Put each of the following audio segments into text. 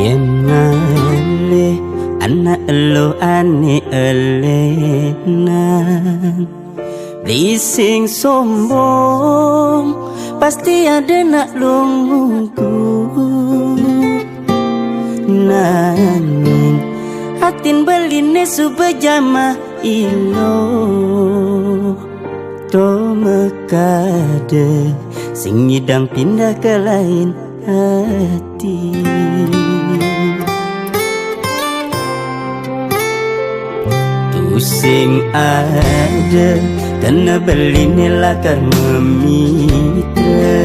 Yen ngale anak lo ane elenan Bising sombong pasti ada nak lunggu Nanin hatin beline subajama ilo To mekade sing ngidang pindah ke lain hati Tu sing ada karena beline lakar memitra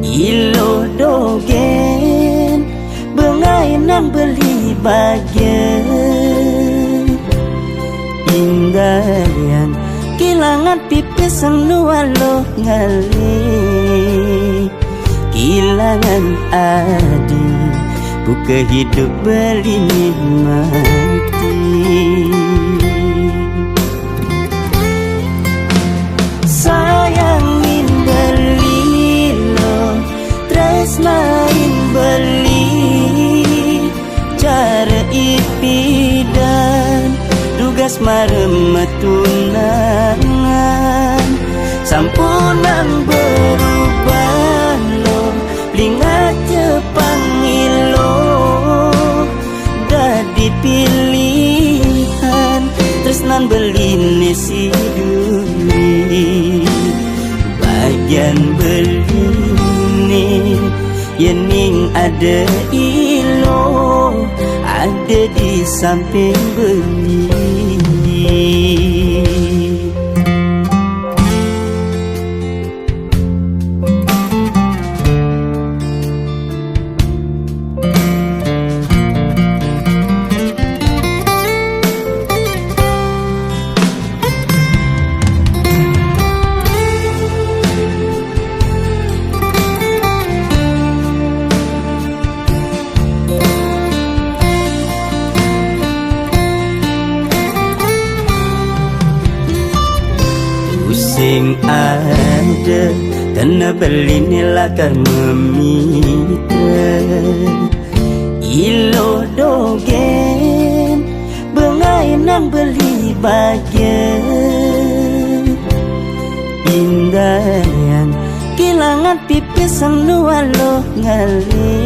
Ilo dogen bengainan beli bagian Inggayan kilangan pipis nualo ngali Kilangan adi buka hidup belini mati Sayangin beli lo tresnain beli cara ipidan tugas maremetunangan sampunan berubah lo lingat cepangilo dadi pilihan tresnan beline si duri bagian beline yening ada ilo ada di samping beli Sing ada karena beline lakar memitra Ilo dogen bengainan beli bagian Inggayan kilangan pipis nualo ngali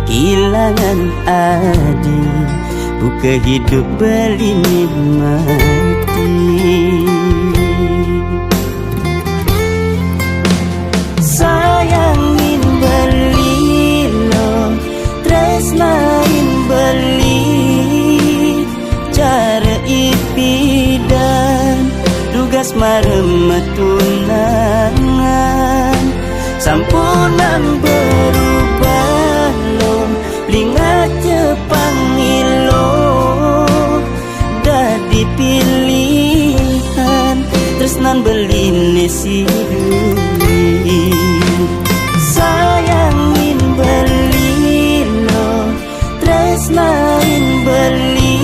Kilangan adi buka hidup beline mati Sayangin beli lo tresnain beli cara ipidan tugas maremetunangan sampunan berubah lo lingat cepangilo dadi pilihan tresnan beline si duri sayangin beli lo tresnain beli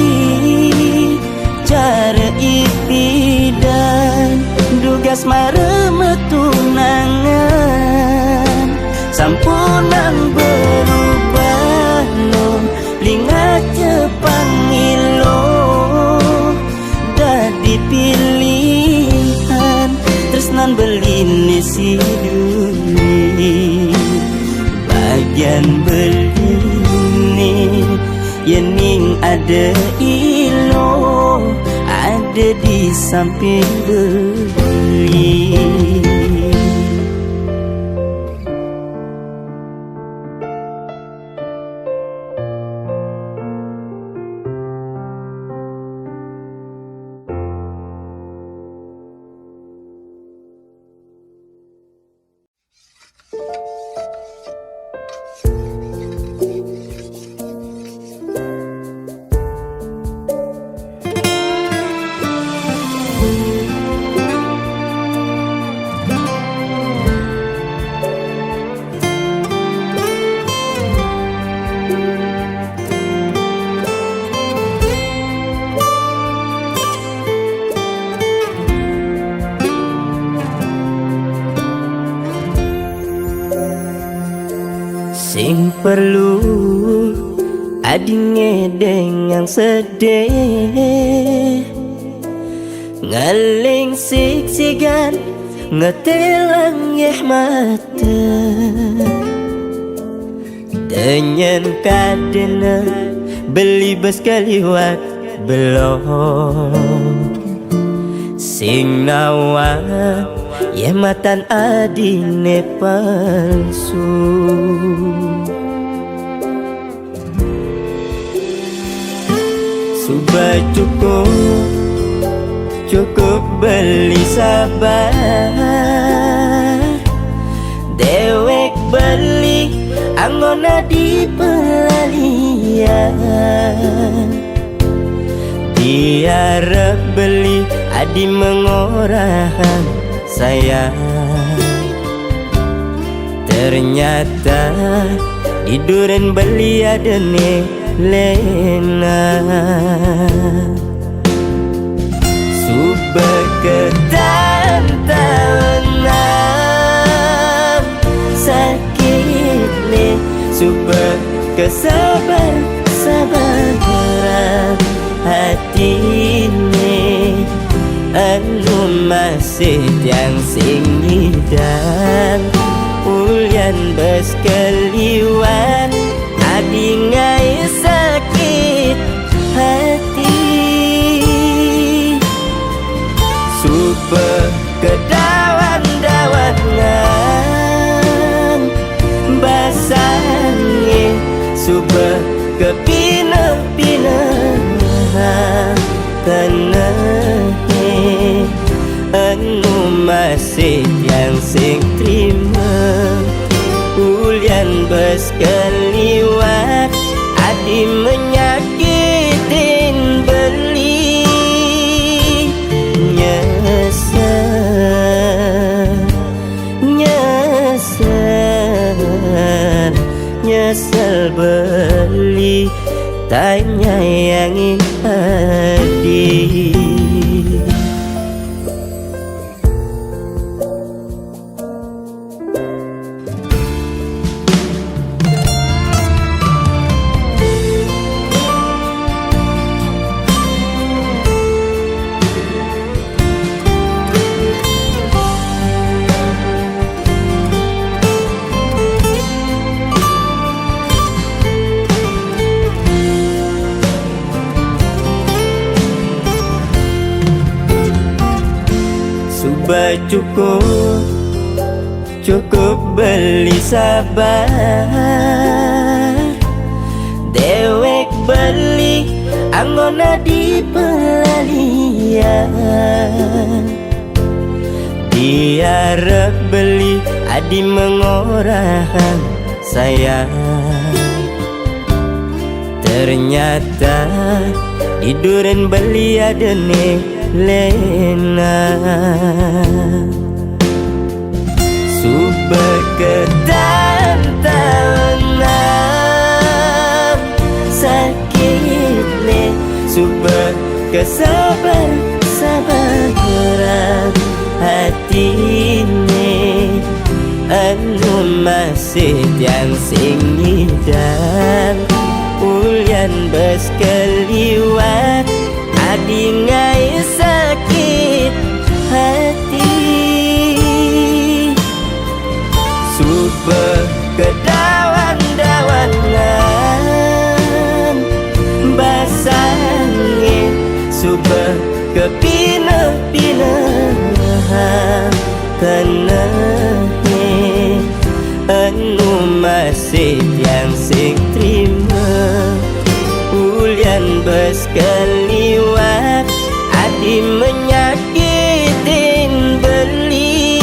cara ipidan tugas maremetunangan sampunan berubah lo lingat cepangilo dadi pilihan tresnan beline si duri bagian beline yening ada ilo ada di samping beli Sing perlu adine dengan sedih, ngaling siksigan ngetelang yeh mata dengan kadena beli bes kaliwat belum sing nawa ye matan adine palsu. Sudah cukup beli sabar, dewek beli anggona di pelalian. Diarep beli adi mengorahan sayang, ternyata di duren beli adene lena. Subah ketantangan sakit nih, subah kesabaran hati nih, anu masih yang sing dan ulian bes keliwan adi ngai sakit hati. Subah kedawan-dawanan basangin, subah kepina-pinahan tenahe, anu masih yang sing terima ulian bes keliwat adi menyakitin beli. Nyesel beli tak nyayangi hati. Sudah cukup beli sabar, dewek beli anggona di pelalian. Diarep beli adi mengorahan sayang, ternyata di duren beli adene lena. Subah ketantangan sakit nih, subah kesabaran hati nih, anu masih yang sing dan ulian bes keliwat adi ngai sakit hati. Subah kedawan-dawanan basangin, subah kepina-pinahan tenahe, anu masih yang sing terima ulian bes keliwat adi menyakitin beli.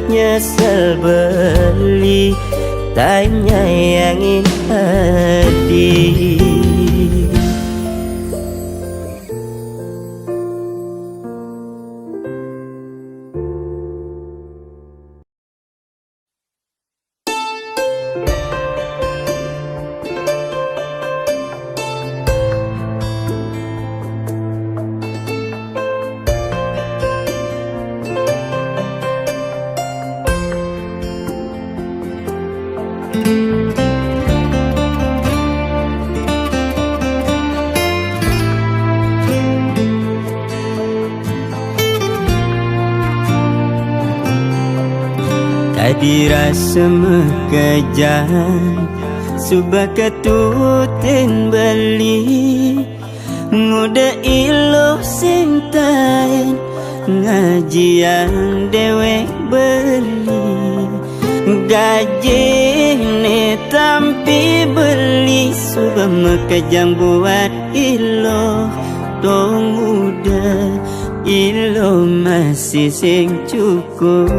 Nyesel beli tak nyayangi hati. Jadi rasa mekejang subah ketutin beli nguda iluh sintain ngajian dewek beli gaji ne tampi beli subah mekejang buat iluh tong udah iluh masih sing cukup.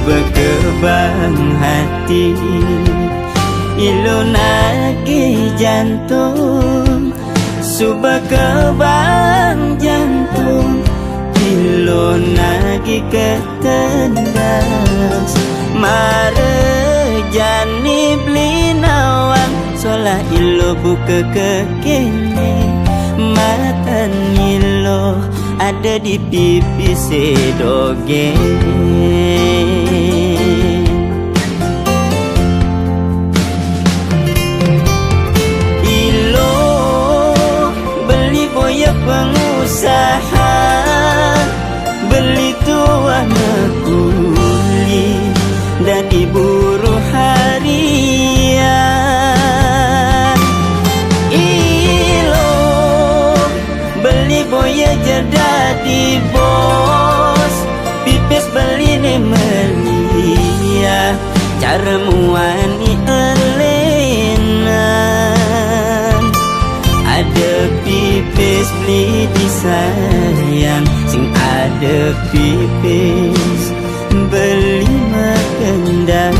Berkebang hati ilo nagi jantung subah kebang jantung ilo nagi ketendas mare jani beli nawang solah ilo buka kekene matan ilo ada di pipi sedoge. Ilo beli boya pengusaha beli tua mekuli dan diburu harian. Ilo beli boya jadi bos pipis beli ne melia cara muani elenan ada pipis beli disayang sing ada pipis beli makendang.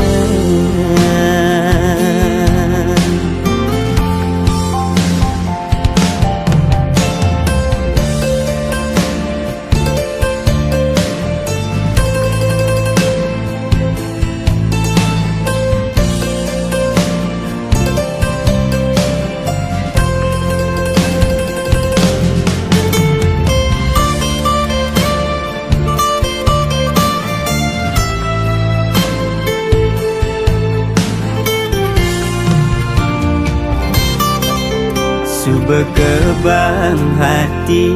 Berkebang hati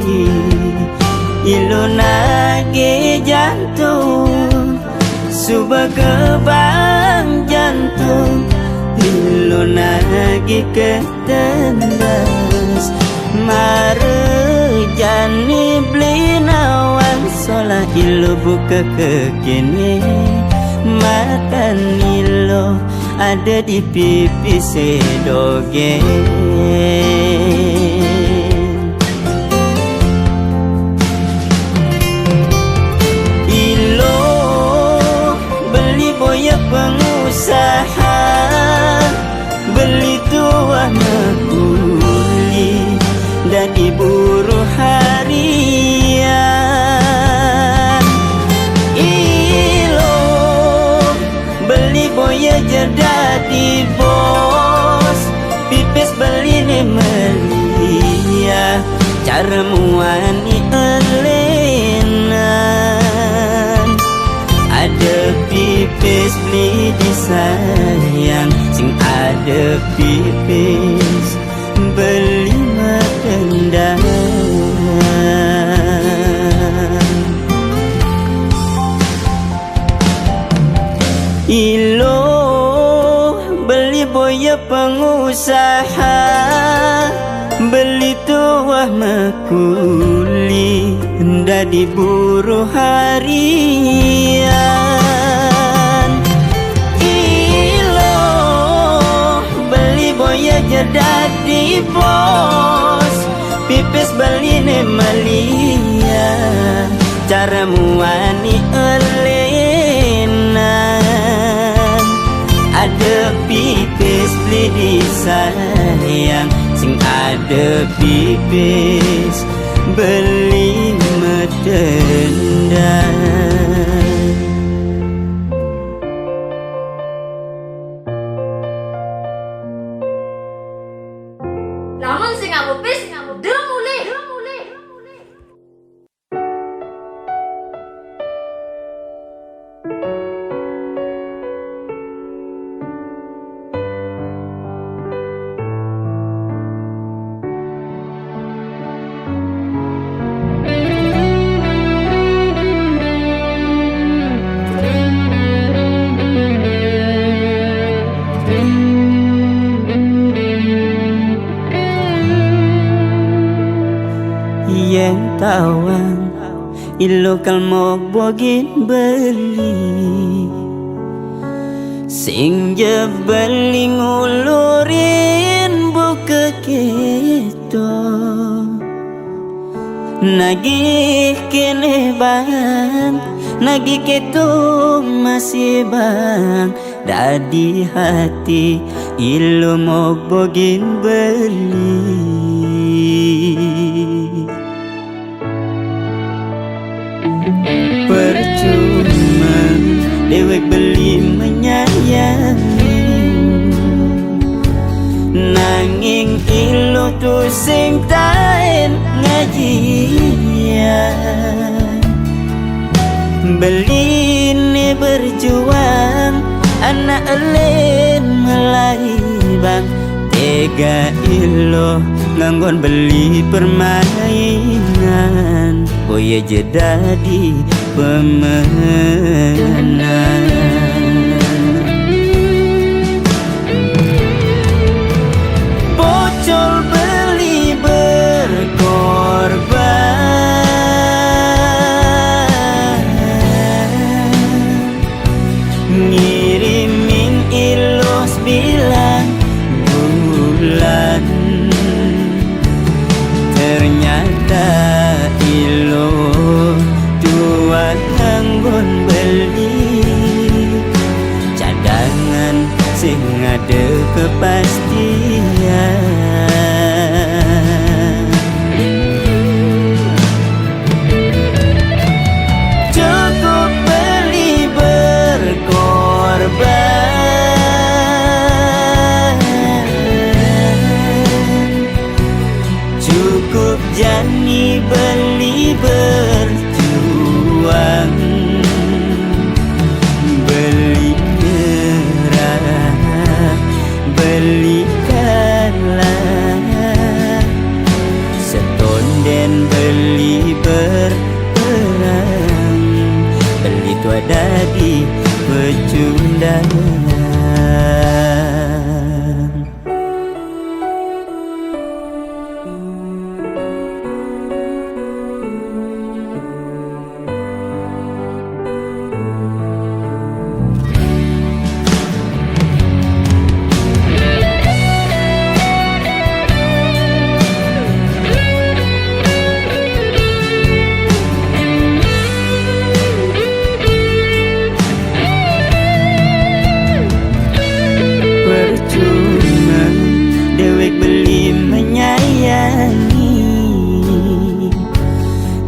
ilo nagi jantung subah kebang jantung ilo nagi ketendas mare jani beli nawang solah ilo buka kekene makan ilo ada di pipi sedoge. Ilo beli boya pengusaha beli tua mekuli dan diburu harian. Ilo beli boya jadi bos pipis beli ne melia cara muani elenan ada pipis beli disayang sing ada pipis beli makendang. Ilo beli boya pengusaha beli tua mekuli nda diburu harian. Ilo beli boya jadi bos pipis beli ne melia cara muani elenan ada pipis beli disayang sing ada pipis beli medendang. Namun sing ngamuk pis deleng mulih. tawang ilo kalmog bogin beli sing jebeling ulurin buka keto nagih kene bang nagih keto masih bang dadi hati ilo mau bogin beli percuma dewek beli menyayangi nanging ilo tu sing tain ngajian beli ni berjuang anak elen melai bang tega ilo nganggon beli permainan boya jadi pemenang bocol beli berkorban ngirimin ilos bilang bulan ternyata ilo tuan nganggon beli cadangan sing ada kepastian cukup beli berkorban cukup jani beli berjuang beli nyerah beli kalah setonden beli berperang beli tua dadi pecundang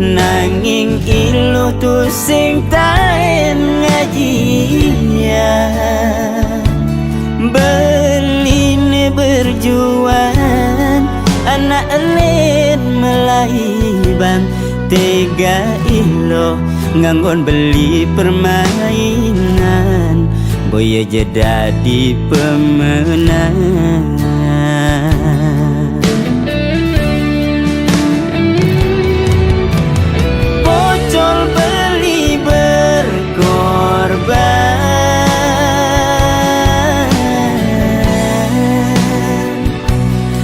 nanging ilo tu sing tain ngajian beli ni berjuang anak elen melai bang tega ilo nganggon beli permainan boya jadi pemenang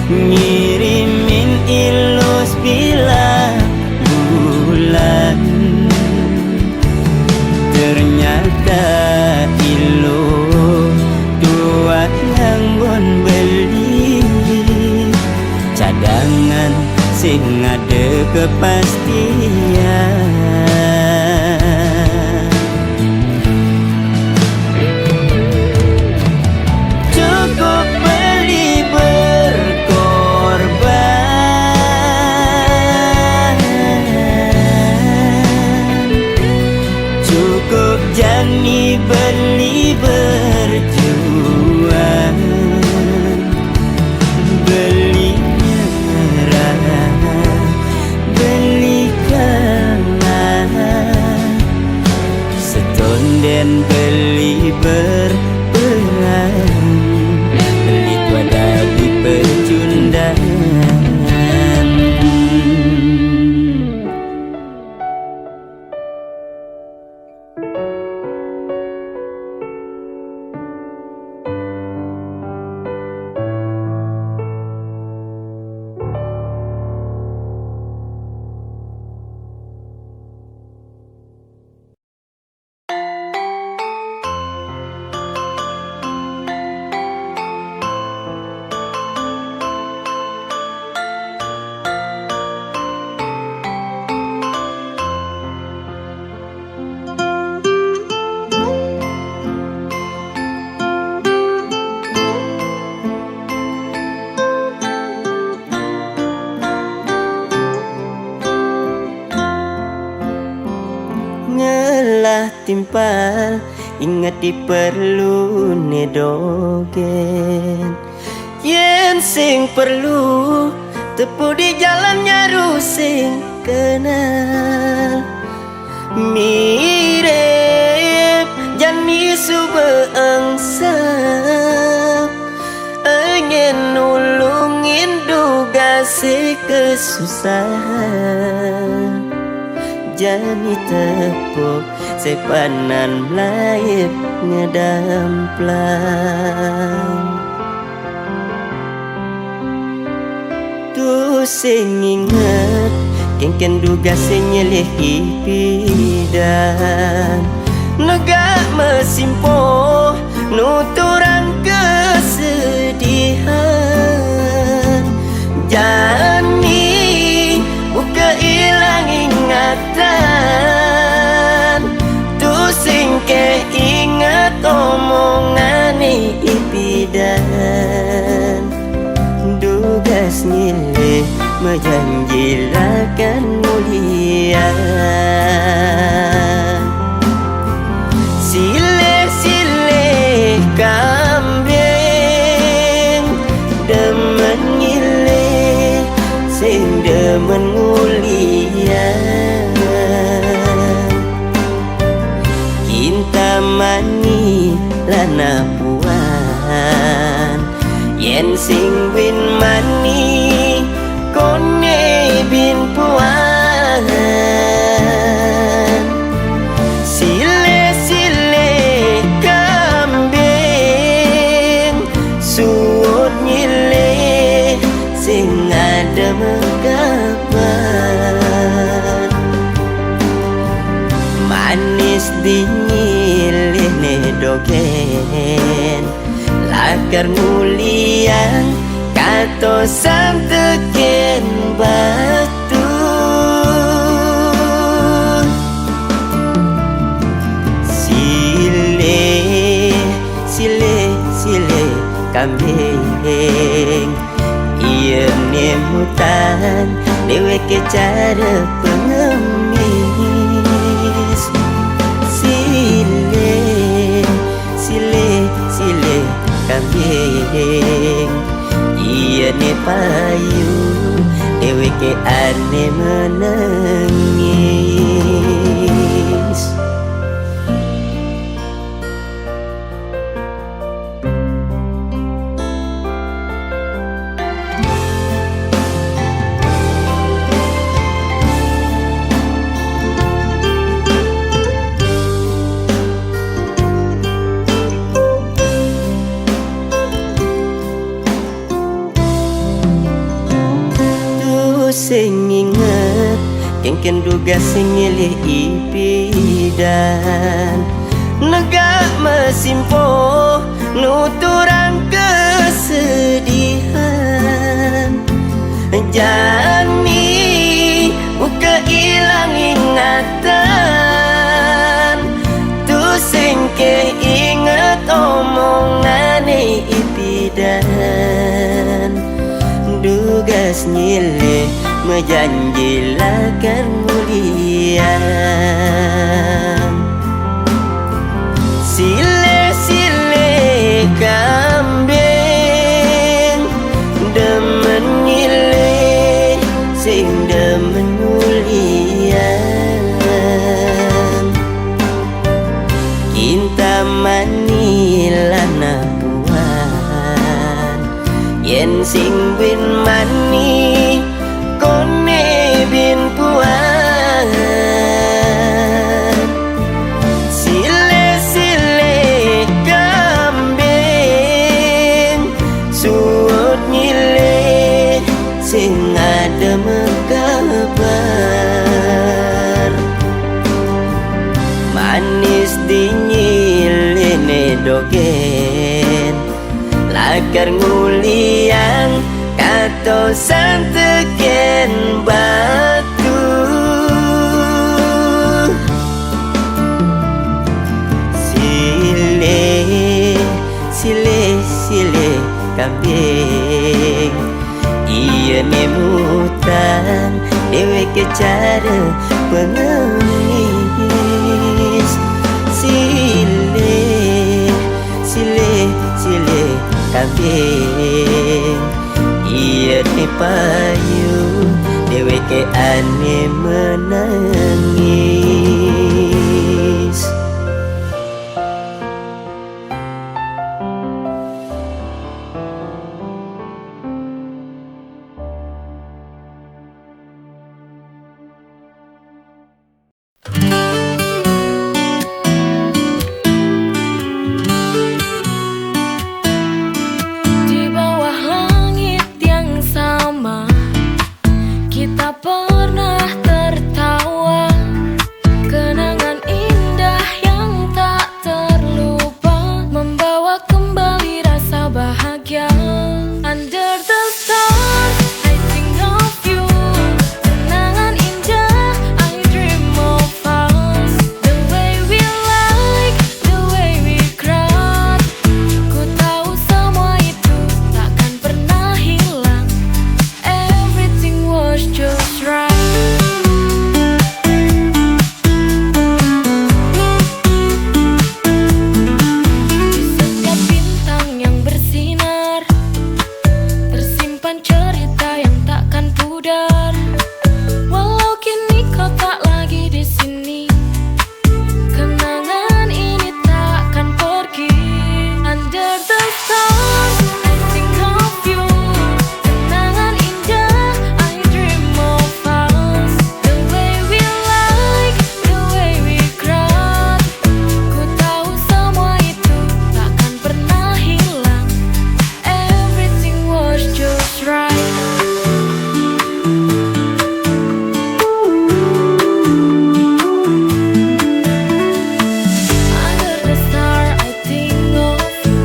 ngirimin ilus bilang bulan ternyata ilo tuat nganggon beli cadangan sing ada kepastian cukup beli cukup jani beli berjuang beli nyerah beli kalah timpal ingat diperlu nedogen yen sing perlu tepu di jalannya rusing kenal mirip jani subeangsa ingin nulungin duga si kesusahan jani tepuk sepanan melayip ngedamplang tu sing inget kengken duga sing nyelih ipidan negak mesimpo nuturang kesedihan jani buka ilang ingatan tu sing ke ingat omongane ipidan dugas nyilih menjanjilakan mulia sile-sile kambing demen nyilih sing demen mulia cinta mani lana puan yen sing win mani kone bin puan sile-sile kambing suut nyilih sing ada megapan manis dinyilih nedogen lakar mulia kato santeken batu sile kambing iya nemutan dewe ke cara pengemis sile kambing iya ne payu dewe ke ane menangis sing inget kengken duga sing nyilih ipidan negak mesimpo nuturang kesedihan jani buka ilang ingatan tu sing ke inget omongane ipidan dugas nyilih menjanjilakan mulia sile-sile kambing demen nyilih sing demen mulia cinta manilana puan yen sing win mani kone bin puan sile-sile kambing suut nyilih sing ada mekabar manis dinyilih nedogen lakar nguliang kato santeken batu sile kambing iya nemutan dewe ke cara pengemis kambing. Iya ni payu deweke ane menangis. Di bawah langit yang sama, kita pernah tertawa. Kenangan indah yang tak terlupa, membawa kembali rasa bahagia. Under the stars, I think of you. Kenangan indah, I dream of us. The way we like, the way we cry. Ku tahu semua itu takkan pernah hilang. Everything was just right. Di setiap bintang yang bersinar, tersimpan cerita yang takkan pudar. Walau kini kau tak lagi di sini, kenangan ini takkan pergi. Under the stars, I think of you. Kenangan indah, I dream of us. The way we like, the way we cry. Ku tahu semua itu takkan pernah hilang. Everything was just right. Under the star, I think of you.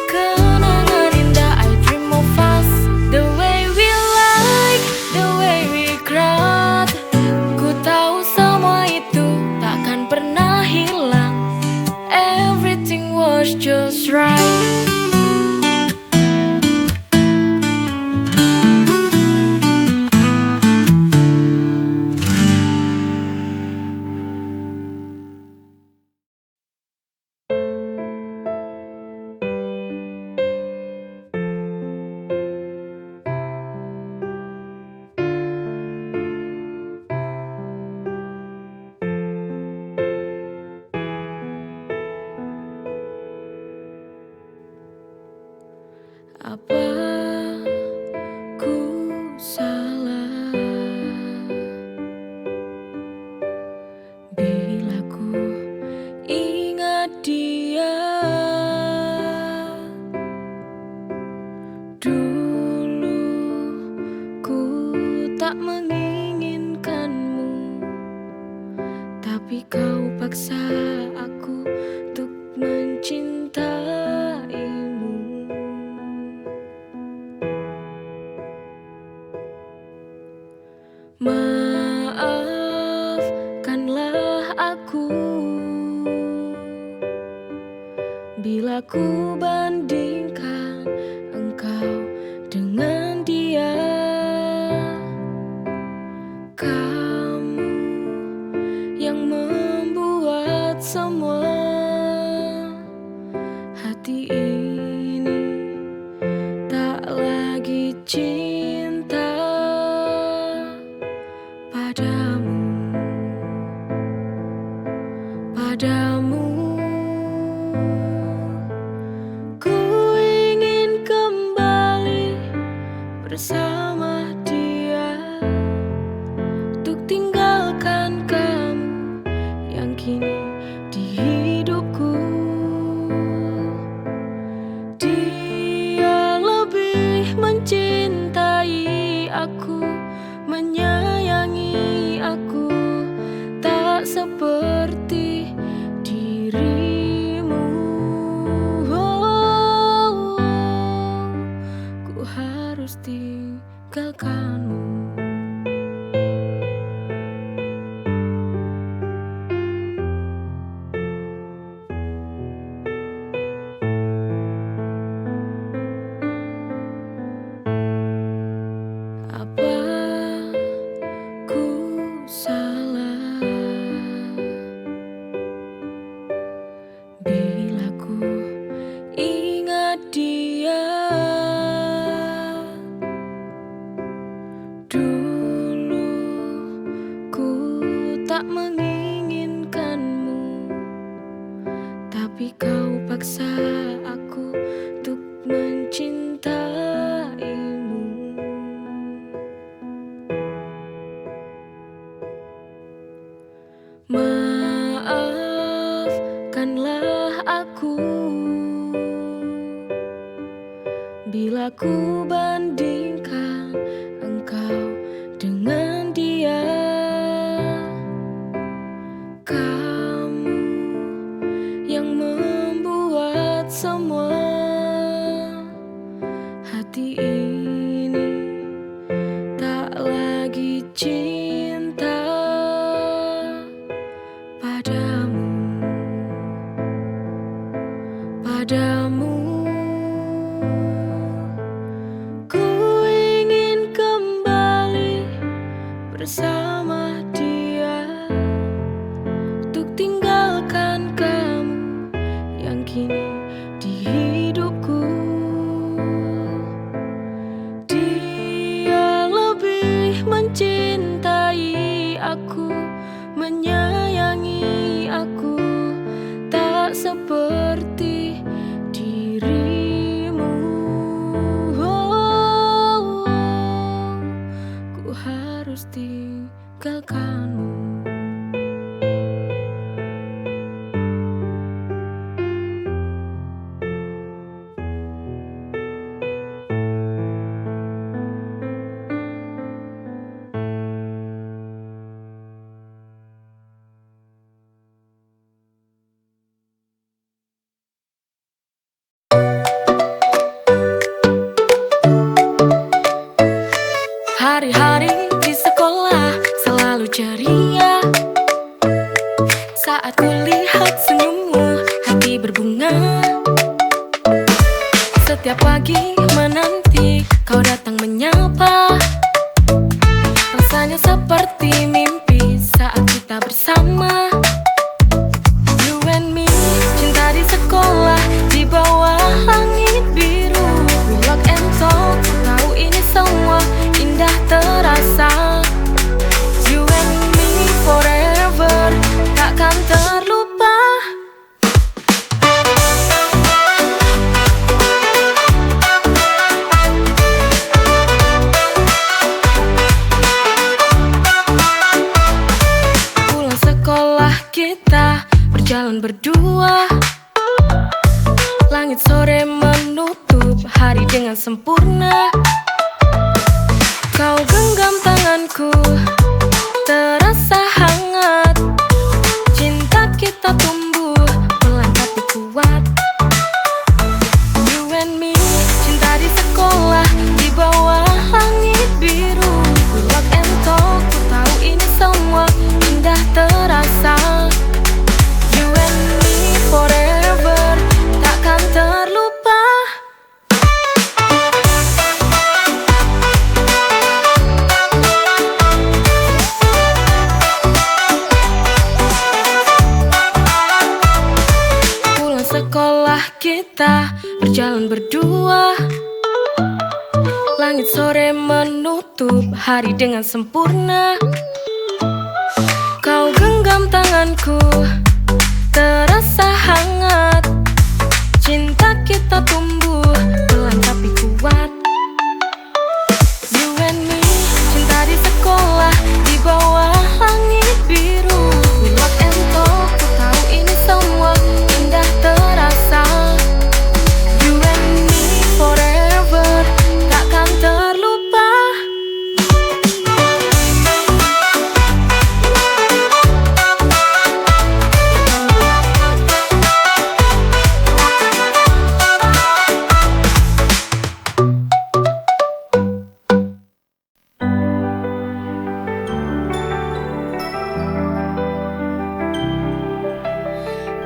Kenangan indah, I dream of us. The way we like, the way we cry. Ku tahu semua itu takkan pernah hilang. Everything was just right. Apa ku salah bila ku ingat dia? Dulu ku tak menginginkanmu, tapi kau paksa aku untuk mencintaimu. Maafkanlah aku bila ku bandingkan engkau dengan dia. Kamu yang membuat semua hati ini tak lagi cinta padamu, padamu. Ku mencintaimu. Maafkanlah aku bila ku bandingkan engkau dengan dia. Kamu yang membuat semua hati ini tak lagi cinta padamu, padamu. Ku ingin kembali bersama dia untuk tinggalkan kamu yang kini di hidupku. Dia lebih mencintai aku, menyayangi aku, tak seperti dirimu. Ku harus tinggalkanmu. Hari-hari di sekolah selalu ceria. Saat kulihat senyummu, hati berbunga. Setiap pagi menanti kau datang menyapa. Rasanya seperti mimpi saat kita bersama. You and me, cinta di sekolah di bawah langit biru. We walk and talk, tahu ini semua indah terasa. You and me forever, takkan terlupa. Pulang sekolah kita berjalan berdua. Langit sore menutup hari dengan sempurna. Kau genggam tanganku, terasa hangat. Cinta kita tumbuh pelan tapi kuat. You and me, cinta di sekolah di bawah langit biru. We walk and talk, ku tahu ini semua indah terasa. You and me forever, takkan terlupa. Sekolah kita berjalan berdua. Langit sore menutup hari dengan sempurna. Kau genggam tanganku, terasa hangat. Cinta kita tumbuh pelan tapi kuat. You and me, cinta di sekolah di bawah langit biru. We walk and talk, ku tahu ini semua indah terasa. You and me forever, takkan terlupa.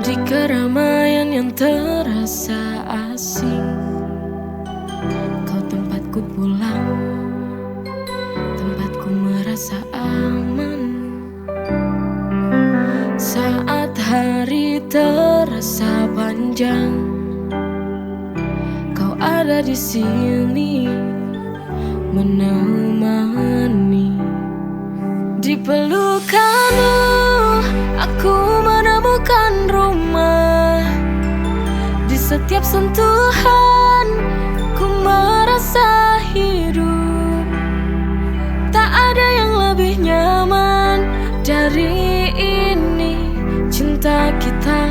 Di keramaian yang terasa asing, kau tempatku pulang, tempatku merasa aman. Saat hari terasa panjang, kau ada di sini menemani. Di pelukanmu aku menemukan rumah. Di Setiap sentuhan ku merasa hidup. Tak ada yang lebih nyaman dari ini. Cinta kita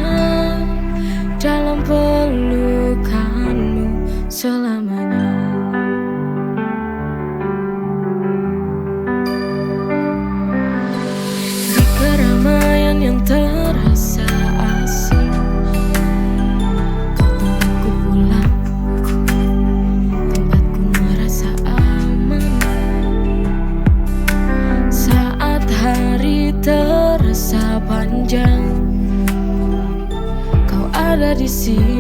dalam pelukanmu selamanya. Di keramaian yang terasa asing, kau tempatku pulang, tempatku merasa aman. Saat hari terasa panjang, kau ada di sini.